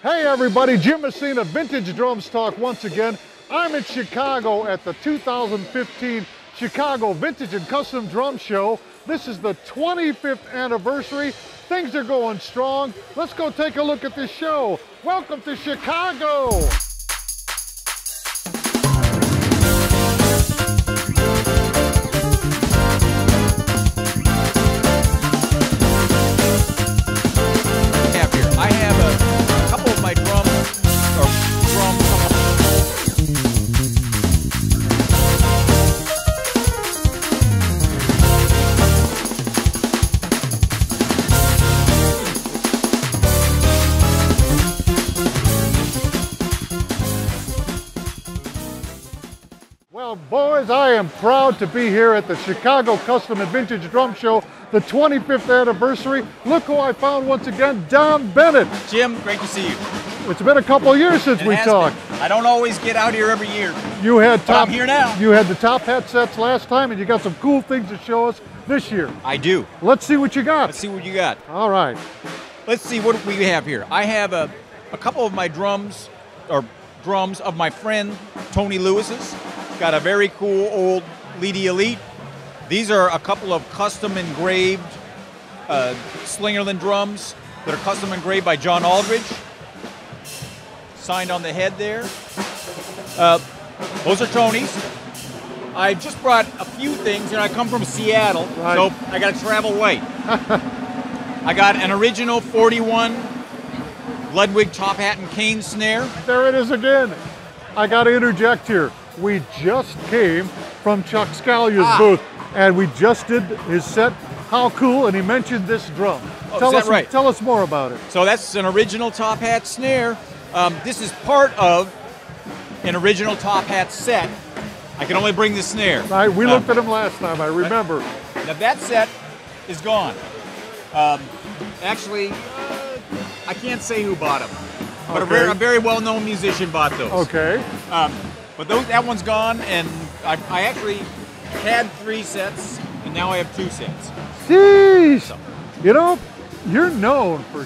Hey everybody, Jim Messina, Vintage Drums Talk once again. I'm in Chicago at the 2015 Chicago Vintage and Custom Drum Show. This is the 25th anniversary. Things are going strong. Let's go take a look at this show. Welcome to Chicago. I have a couple of my drums. Well, boys, I am proud to be here at the Chicago Custom and Vintage Drum Show, the 25th anniversary. Look who I found once again, Don Bennett. Jim, great to see you. It's been a couple of years since we talked. I don't always get out here every year. You had I'm here now. You had the top hat sets last time, and you got some cool things to show us this year. I do. Let's see what you got. Let's see what you got. All right. Let's see what we have here. I have a couple of my drums of my friend Tony Lewis's. Got a very cool old Leedy Elite. These are a couple of custom engraved Slingerland drums that are custom engraved by John Aldridge. Signed on the head there. Those are Tony's. I just brought a few things, and I come from Seattle, right. So I got to travel light. I got an original 41 Ludwig top hat and cane snare. There it is again. I got to interject here. We just came from Chuck Scalia's booth, and we just did his set. How cool, and he mentioned this drum. Right? Tell us more about it. So that's an original top hat snare. This is part of an original top hat set. I can only bring the snare. Right, we looked at him last time, I remember. Now that set is gone. Actually, I can't say who bought them, but Okay. a very well-known musician bought those. Okay. But that one's gone, and I actually had 3 sets, and now I have 2 sets. Jeez! You know, you're known for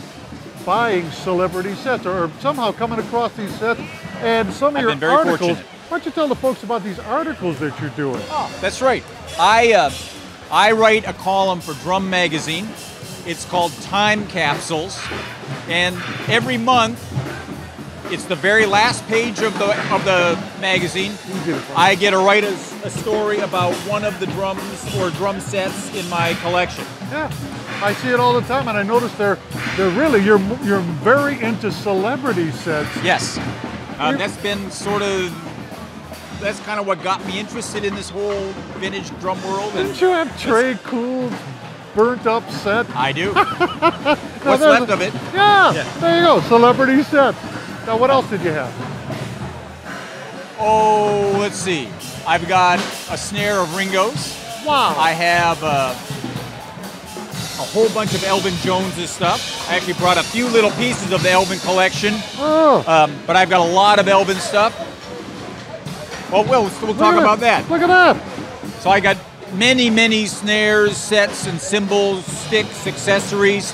buying celebrity sets or somehow coming across these sets, and some of your very articles. fortunate. Why don't you tell the folks about these articles that you're doing? Oh, that's right. I write a column for Drum Magazine. It's called Time Capsules, and every month, it's the very last page of the magazine. I get to write a story about one of the drums or drum sets in my collection. Yeah, I see it all the time, and I notice they're really you're very into celebrity sets. Yes, that's kind of what got me interested in this whole vintage drum world. Didn't you have Trey Cool's burnt up set? I do. What's left of it? Yeah, there you go, celebrity set. Now, what else did you have? Oh, let's see. I've got a snare of Ringo's. Wow. I have a whole bunch of Elvin Jones's stuff. I actually brought a few little pieces of the Elvin collection. Oh. But I've got a lot of Elvin stuff. Well, we'll talk about that. Look at that. So I got many snares, sets, and cymbals, sticks, accessories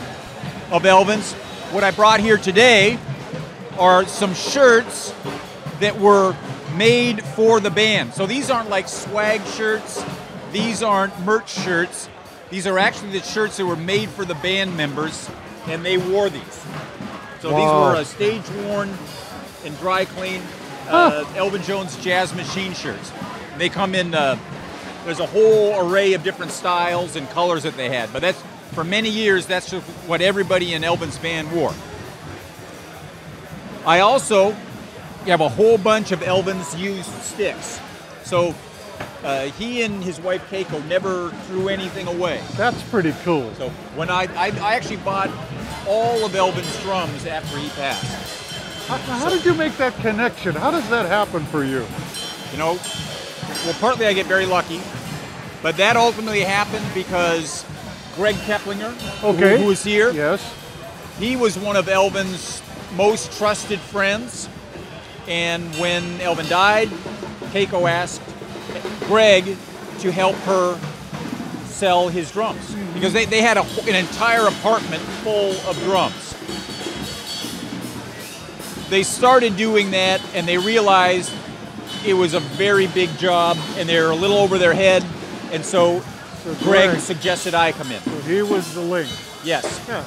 of Elvin's. What I brought here today are some shirts that were made for the band. So these aren't like swag shirts. These aren't merch shirts. These are actually the shirts that were made for the band members, and they wore these. So these were stage worn and dry clean Elvin Jones Jazz Machine shirts. They come in, there's a whole array of different styles and colors that they had. But that's, for many years, that's just what everybody in Elvin's band wore. I also have a whole bunch of Elvin's used sticks. So he and his wife Keiko never threw anything away. That's pretty cool. So when I actually bought all of Elvin's drums after he passed. How did you make that connection? How does that happen for you? You know, well, partly I get very lucky, but that ultimately happened because Greg Keplinger, who was here, yes, he was one of Elvin's most trusted friends, and when Elvin died, Keiko asked Greg to help her sell his drums because they had an entire apartment full of drums. they started doing that, and they realized it was a very big job, and they're a little over their head, and so Greg suggested I come in. So he was the link. Yes. Yeah.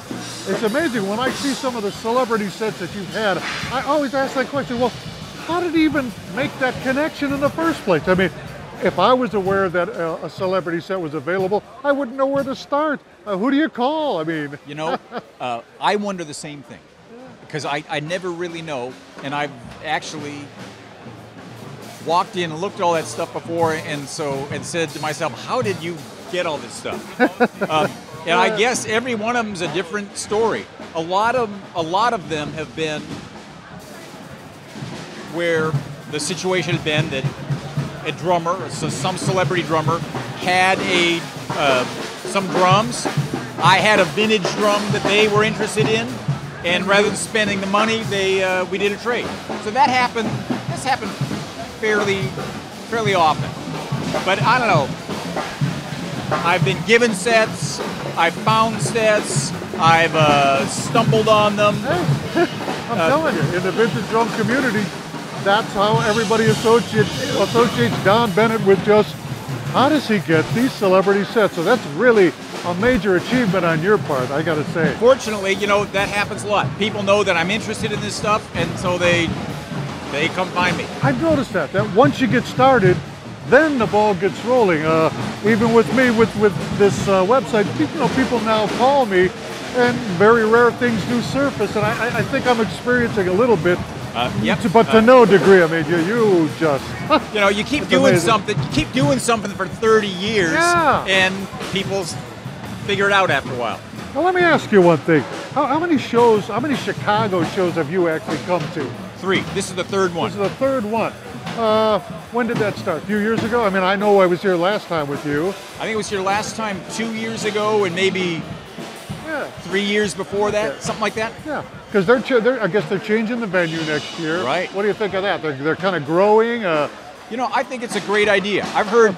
It's amazing when I see some of the celebrity sets that you've had. I always ask that question. Well, how did he even make that connection in the first place? I mean, if I was aware that a celebrity set was available, I wouldn't know where to start. Who do you call? I mean, you know, I wonder the same thing because I never really know, and I've actually walked in and looked at all that stuff before, and said to myself, how did you get all this stuff? And I guess every one of them is a different story. A lot of them have been where the situation had been that a drummer, so some celebrity drummer, had some drums. I had a vintage drum that they were interested in, and rather than spending the money, we did a trade. So that happened. This happened fairly often. But I don't know. I've been given sets. I've found sets. I've stumbled on them. Hey, I'm telling you, in the vintage drum community, that's how everybody associates Don Bennett with just, how does he get these celebrity sets? So that's really a major achievement on your part, I gotta say. Fortunately, you know, that happens a lot. People know that I'm interested in this stuff, and so they come find me. I've noticed that once you get started, then the ball gets rolling. Even with me, with this website, people now call me, and very rare things do surface, and I think I'm experiencing a little bit. Yep. But to no degree. I mean, you just you know, you keep doing amazing. something. You keep doing something for 30 years, and people figure it out after a while. Now let me ask you one thing. How many shows? How many Chicago shows have you actually come to? 3. This is the 3rd one. This is the 3rd one. When did that start? A few years ago? I mean, I know I was here last time with you. I think it was here last time 2 years ago, and maybe 3 years before that, something like that. Yeah, because I guess they're changing the venue next year. Right. What do you think of that? They're kind of growing. You know, I think it's a great idea. I've heard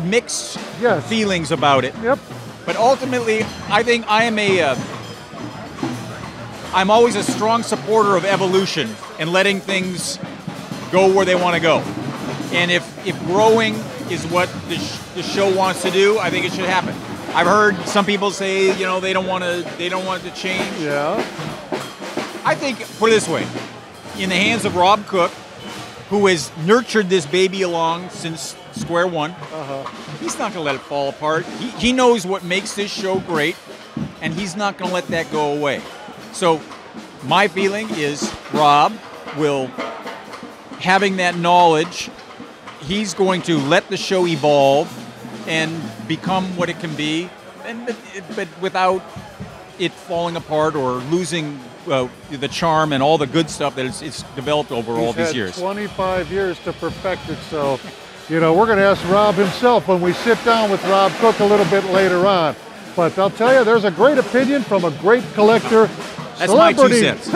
mixed feelings about it. Yep. But ultimately, I think I'm always a strong supporter of evolution and letting things go where they want to go. And if growing is what the show wants to do, I think it should happen. I've heard some people say, you know, they don't want it to change. Yeah. I think, put it this way, in the hands of Rob Cook, who has nurtured this baby along since square one, he's not going to let it fall apart. He knows what makes this show great, and he's not going to let that go away. So my feeling is Rob will, having that knowledge, he's going to let the show evolve and become what it can be, but without it falling apart or losing the charm and all the good stuff that it's developed over all these years. 25 years to perfect it, so you know, we're going to ask Rob himself when we sit down with Rob Cook a little bit later on. But I'll tell you, there's a great opinion from a great collector. That's my 2 cents.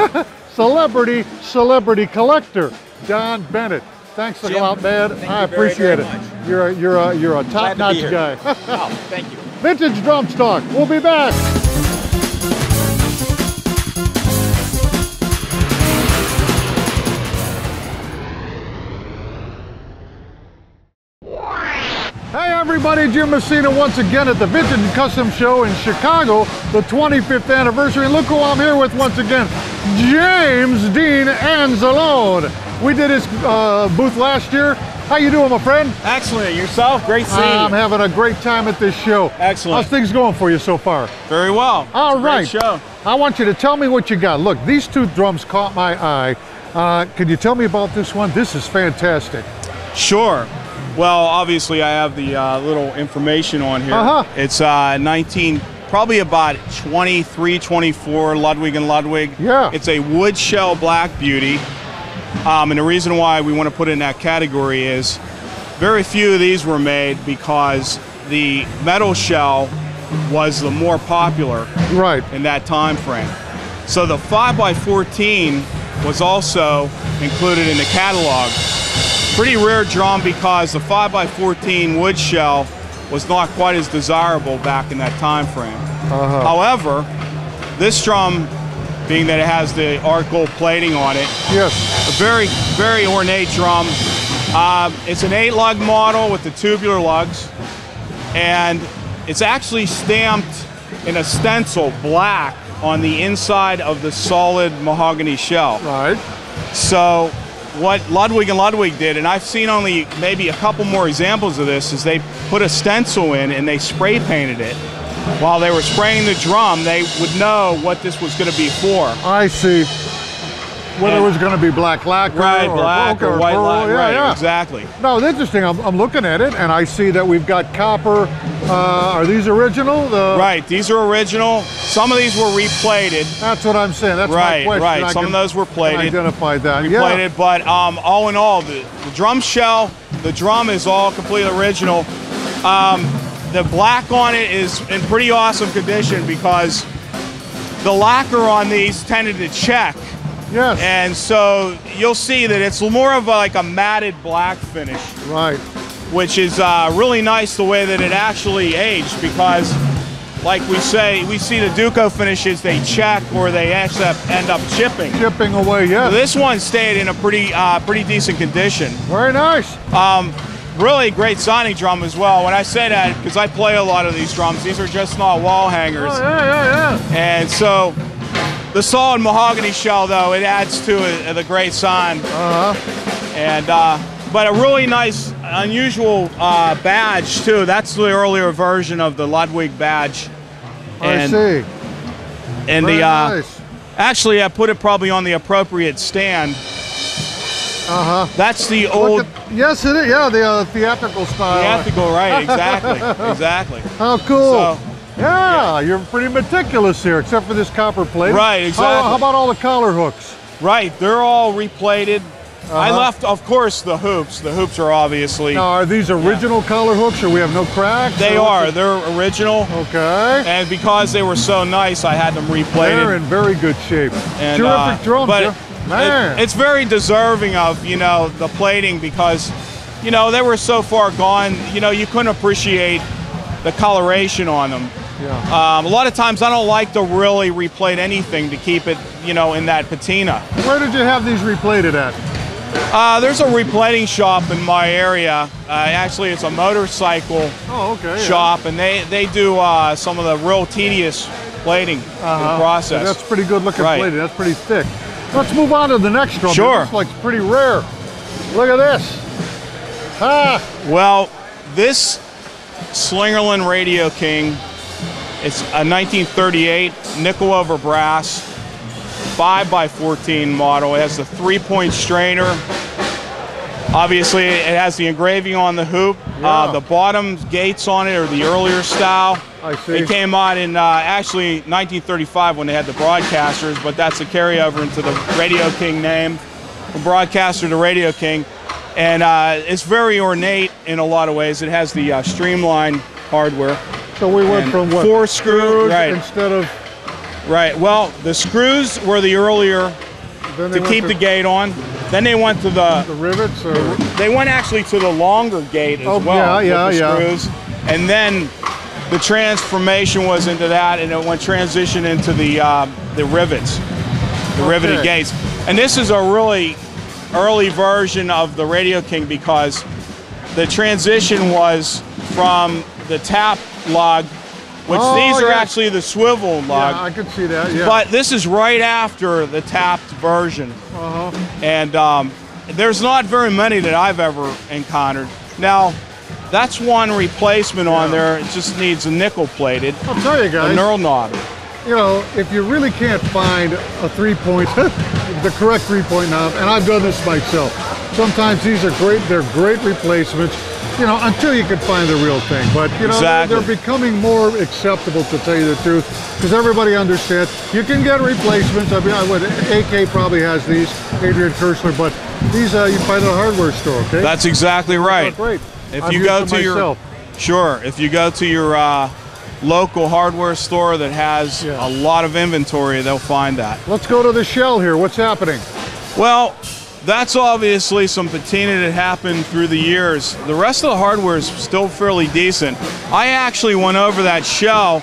Celebrity collector, Don Bennett. Thanks for coming out, man. I appreciate it. You're a top-notch guy. Oh, thank you. Vintage Drum Talk. We'll be back. Hey everybody, Jim Messina once again at the Vintage and Custom Show in Chicago, the 25th anniversary. And look who I'm here with once again, James Dean Anzalone. We did his booth last year. How you doing, my friend? Excellent. Yourself? Great seeing you. I'm having a great time at this show. Excellent. How's things going for you so far? Very well. All right. Great show. I want you to tell me what you got. Look, these 2 drums caught my eye. Can you tell me about this one? This is fantastic. Sure. Well, obviously I have the little information on here. It's probably about 23, 24 Ludwig and Ludwig. Yeah. It's a wood shell black beauty. And the reason why we want to put it in that category is very few of these were made because the metal shell was the more popular in that time frame. So the 5x14 was also included in the catalog. Pretty rare drum because the 5x14 wood shell was not quite as desirable back in that time frame. However, this drum being that it has the art gold plating on it. Yes. A very, very ornate drum. It's an 8-lug model with the tubular lugs, and it's actually stamped in a stencil black on the inside of the solid mahogany shell. Right. So what Ludwig and Ludwig did, and I've seen only maybe a couple more examples of this, is they put a stencil in and they spray painted it. While they were spraying the drum, they would know what this was going to be for. I see. Whether it was going to be black lacquer, right, or black or white lacquer, right, yeah. exactly. No, it's interesting. I'm looking at it, and I see that we've got copper. Are these original? Right, these are original. Some of these were replated. That's what I'm saying. That's right, my question. right. Some of those were plated. Identify that. Replated, yeah. But all in all, the drum shell, the drum is all completely original. The black on it is in pretty awesome condition because the lacquer on these tended to check. Yes. And so you'll see that it's more of like a matted black finish. Right. Which is really nice the way that it actually aged, because like we say, we see the Duco finishes, they check or they actually end up chipping. Chipping away, yes. So this one stayed in a pretty decent condition. Very nice. Really great sounding drum as well. When I say that, because I play a lot of these drums, these are just not wall hangers. Oh, yeah. And so the solid mahogany shell, though, it adds to the great sound. And but a really nice, unusual badge too. That's the earlier version of the Ludwig badge. I see. And very nice. Actually, I put it probably on the appropriate stand. That's the old. Yes, it is. Yeah, the theatrical style. Theatrical, right? Exactly. Exactly. How cool. So, yeah, you're pretty meticulous here, except for this copper plate. Right, exactly. How about all the collar hooks? Right, they're all replated. I left, of course, the hoops. The hoops are obviously. Now, are these original collar hooks, or we have no cracks? They are. They're original. Okay. And because they were so nice, I had them replated. They're in very good shape. And, terrific drums. But man. it's very deserving of, the plating, because, they were so far gone, you couldn't appreciate the coloration on them. Yeah. A lot of times I don't like to really replate anything to keep it, in that patina. Where did you have these replated at? There's a replating shop in my area. Actually, it's a motorcycle shop, and they do some of the real tedious plating process. That's pretty good looking plating. That's pretty thick. Let's move on to the next drum. Sure. This looks pretty rare. Look at this. Well, this Slingerland Radio King, it's a 1938 nickel over brass 5x14 model. It has the 3-point strainer. Obviously, it has the engraving on the hoop. Yeah. The bottom gates on it are the earlier style. I see. It came out in actually 1935 when they had the broadcasters, but that's a carryover into the Radio King name, from broadcaster to Radio King. And it's very ornate in a lot of ways. It has the streamlined hardware. So we went from what? 4 screws, right? Instead of. Right. Well, the screws were the earlier to keep the gate on. Then they went to the rivets. Or? They went actually to the longer gate as well. Yeah. Screws. And then the transformation was into that, and it went transition into the rivets, the riveted gates. And this is a really early version of the Radio King, because the transition was from the tap lug, which these are actually the swivel lug. Yeah, I could see that, yeah. But this is right after the tapped version. And there's not very many that I've ever encountered. Now, that's one replacement on there. It just needs a nickel plated. I'll tell you guys. A knurl knob. If you really can't find a 3-point, the correct 3-point knob, and I've done this myself. Sometimes these are great. They're great replacements. Until you can find the real thing. But, they're becoming more acceptable, to tell you the truth, because everybody understands. You can get replacements. I mean, AK probably has these, Adrian Kirschler, but these you find at a hardware store, okay? That's exactly right. Great. If you go to your local hardware store that has a lot of inventory, they'll find that. Let's go to the shell here. What's happening? Well, that's obviously some patina that happened through the years. The rest of the hardware is still fairly decent. I actually went over that shell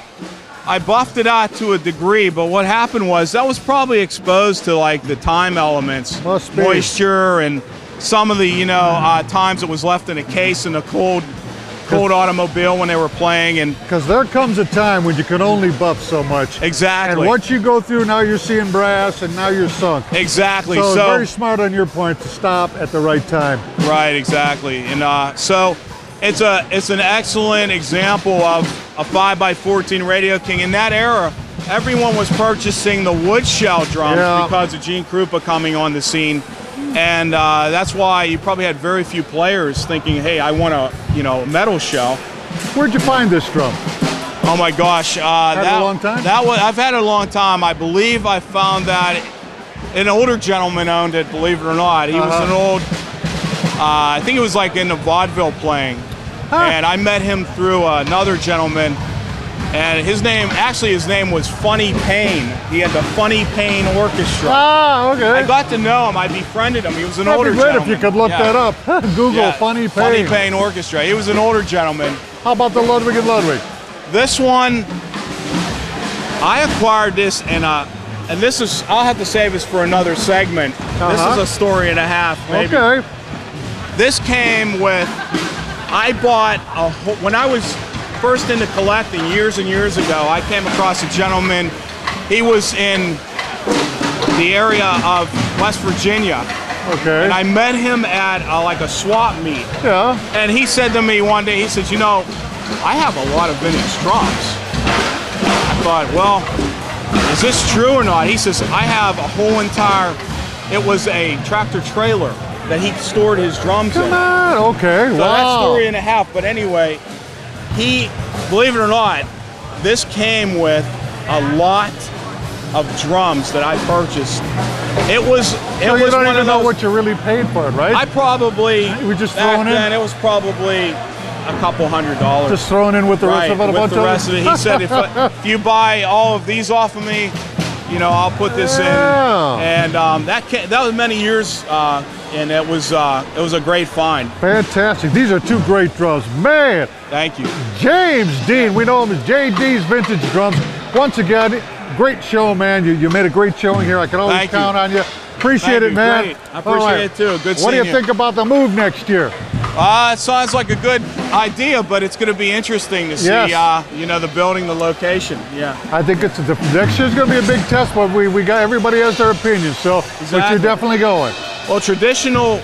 I buffed it out to a degree, but what happened was that was probably exposed to like the time elements, Must be. moisture, and some of the times it was left in a case in a cold automobile when they were playing. And because there comes a time when you can only buff so much. exactly. And once you go through, now you're seeing brass, and now you're sunk. Exactly. So very smart on your point to stop at the right time. Right. Exactly. And so it's an excellent example of a 5x14 Radio King. In that era, everyone was purchasing the wood shell drums because of Gene Krupa coming on the scene. And that's why you probably had very few players thinking, hey, I want a metal shell. Where'd you find this drum? Oh my gosh. Had it a long time? I've had it a long time. I believe I found that an older gentleman owned it, believe it or not. He was an old, I think it was like in the vaudeville playing. And I met him through another gentleman. And his name was Funny Payne. He had the Funny Payne Orchestra. Ah, okay. I got to know him. I befriended him. He was an older That'd be great gentleman. if you could look that up. Google Funny Payne. Funny Payne Orchestra. He was an older gentleman. How about the Ludwig and Ludwig? This one, I acquired this, and this is, I'll have to save this for another segment. This is a story and a half, maybe. Okay. This came with, I bought when I was first into collecting years and years ago, I came across a gentleman. He was in the area of West Virginia. Okay. And I met him at like a swap meet. Yeah. And he said to me one day, he said, you know, I have a lot of vintage drums. I thought, well, is this true or not? He says, I have a whole entire, it was a tractor trailer that he stored his drums in. Come on, okay, So that's story and a half. But anyway, he, believe it or not, this came with a lot of drums that I purchased. It was so you don't even know what you really paid for it, right? I probably, we just back throwing then, in? it was probably a couple $100. Just throwing in with the rest of it, a bunch with the rest of it. He said, if you buy all of these off of me, you know, I'll put this in. And that was many years, and it was a great find. Fantastic. These are two great drums, man. Thank you. James Dean, we know him as JD's Vintage Drums. Once again, great show, man. You made a great showing here. I can always count on you. Appreciate it, man. Great. I appreciate it too. Good seeing you. What do you think about the move next year? It sounds like a good idea, but it's going to be interesting to see, you know, the building, the location. Yeah. I think next year's going to be a big test, but we got, everybody has their opinion, so but you're definitely going. Well, traditional,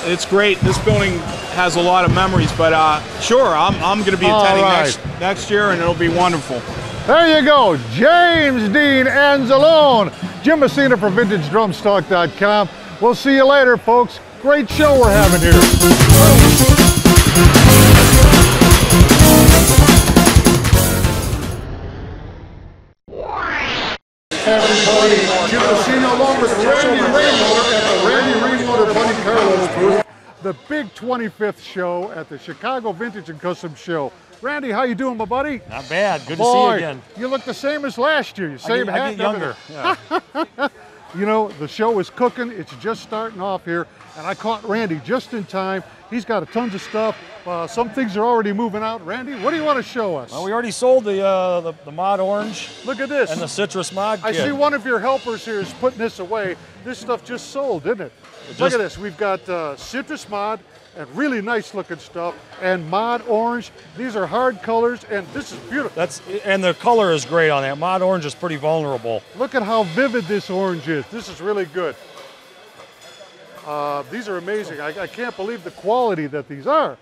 it's great. This building has a lot of memories, but sure, I'm going to be attending next year, and it'll be wonderful. There you go, James Dean Anzalone, Jim Messina for VintageDrumsTalk.com. We'll see you later, folks. Great show we're having here. Everybody, Jim Messina along with Randy Rainwater at the Randy Rainwater Bunny Carlos booth. The big 25th show at the Chicago Vintage and Custom Show. Randy, how you doing, my buddy? Not bad. Good to see you again. You look the same as last year. You same hat. I get younger. Yeah. You know, the show is cooking. It's just starting off here, and I caught Randy just in time. He's got tons of stuff. Some things are already moving out. Randy, what do you want to show us? Well, we already sold the Mod Orange. Look at this. And the Citrus Mod Kit. I see one of your helpers here is putting this away. This stuff just sold, didn't it? Look at this. We've got Citrus Mod and really nice looking stuff, and Mod Orange. These are hard colors, and this is beautiful. And the color is great on that. Mod Orange is pretty vulnerable. Look at how vivid this orange is. This is really good. These are amazing. I can't believe the quality that these are.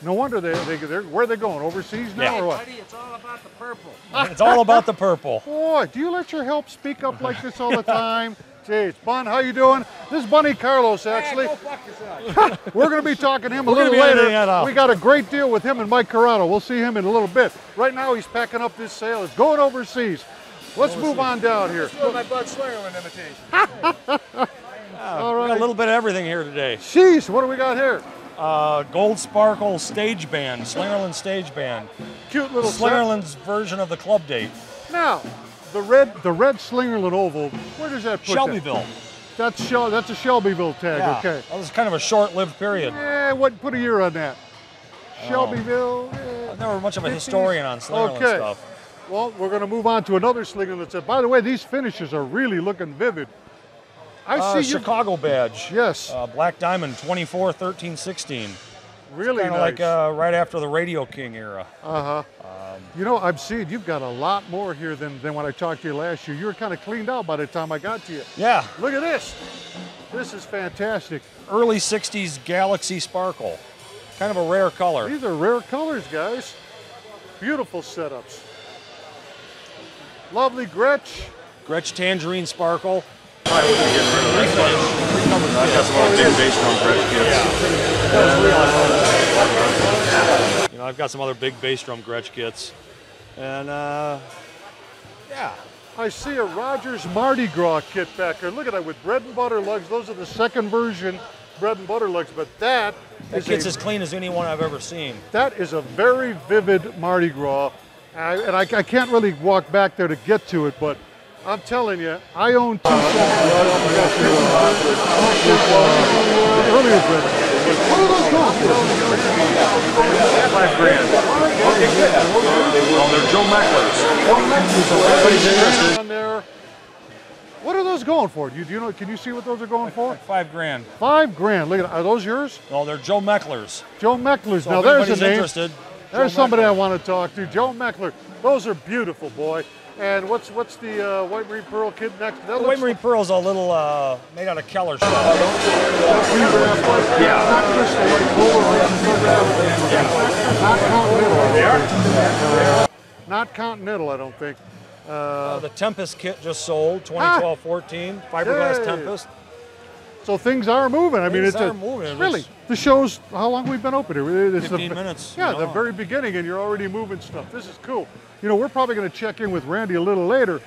No wonder they're where are they going? Overseas now or what? Buddy, it's all about the purple. It's all about the purple. Boy, do you let your help speak up like this all the time? Jeez, Bun, how you doing? This is Bunny Carlos, actually. Hey, go fuck yourself. We're going to be talking to him a little later. We got a great deal with him and Mike Carrano. We'll see him in a little bit. Right now, he's packing up this sale. It's going overseas. Let's move on down here. Let's my Bud Slingerland imitation. All right. We got a little bit of everything here today. Jeez, what do we got here? Gold Sparkle Stage Band, Slingerland Stage Band. Cute little Slingerland's version of the club date. Now, the red Slingerland oval, where does that put Shelbyville. That's a Shelbyville tag, Yeah, okay. that was kind of a short-lived period. Yeah, put a year on that? Shelbyville? I've never much of a historian on Slingerland stuff. Well, we're going to move on to another sling set. By the way, these finishes are really looking vivid. I see you. Chicago badge. Yes. Black diamond, 24, 13, 16. Really Kind nice. of like right after the Radio King era. Uh-huh. You know, I'm seeing you've got a lot more here than when I talked to you last year. You were kind of cleaned out by the time I got to you. Yeah. Look at this. This is fantastic. Early 60s Galaxy Sparkle. Kind of a rare color. These are rare colors, guys. Beautiful setups. Lovely Gretsch. Gretsch Tangerine Sparkle. I've got some other big bass drum Gretsch kits. You know, I've got some other big bass drum Gretsch kits. And yeah. I see a Rogers Mardi Gras kit back there. Look at that with bread and butter lugs. Those are the second version bread and butter lugs, but that kit's as clean as any one I've ever seen. That is a very vivid Mardi Gras. And I can't really walk back there to get to it, but I'm telling you, I own two sets of earlier bread. What are those going for? $5,000. Well, they're Joe Mecklers. On there. What are those going for? Do you know? Can you see what those are going for? $5 grand. $5,000. Look at. Are those yours? No, they're Joe Mecklers. Joe Mecklers. So now if there's a anybody's name. interested, There's Joe somebody I Meckler. want to talk to. Joe Meckler. Those are beautiful, boy. And what's the White Marine Pearl kit next? That The White Marine Pearl's a little made out of Keller shell. Not Continental, I don't think. The Tempest kit just sold, 2012-14, fiberglass Yay. Tempest. So things are moving. I mean, Things it's are moving. really. The show's how long we've been open here? It's 15 minutes. Yeah, you the know. very beginning, and you're already moving stuff. This is cool. You know, we're probably going to check in with Randy a little later.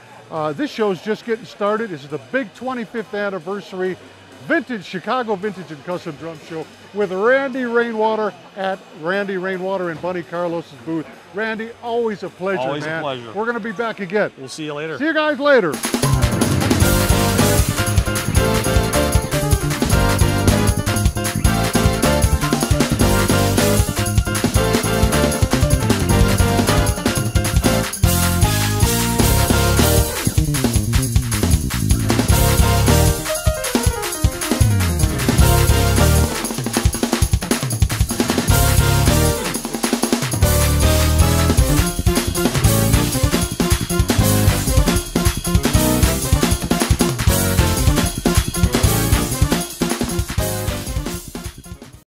This show's just getting started. This is the big 25th anniversary vintage Chicago Vintage and Custom Drum Show with Randy Rainwater at Randy Rainwater in Bunny Carlos's booth. Randy, always a pleasure, Always a man. pleasure. We're going to be back again. We'll see you later. See you guys later.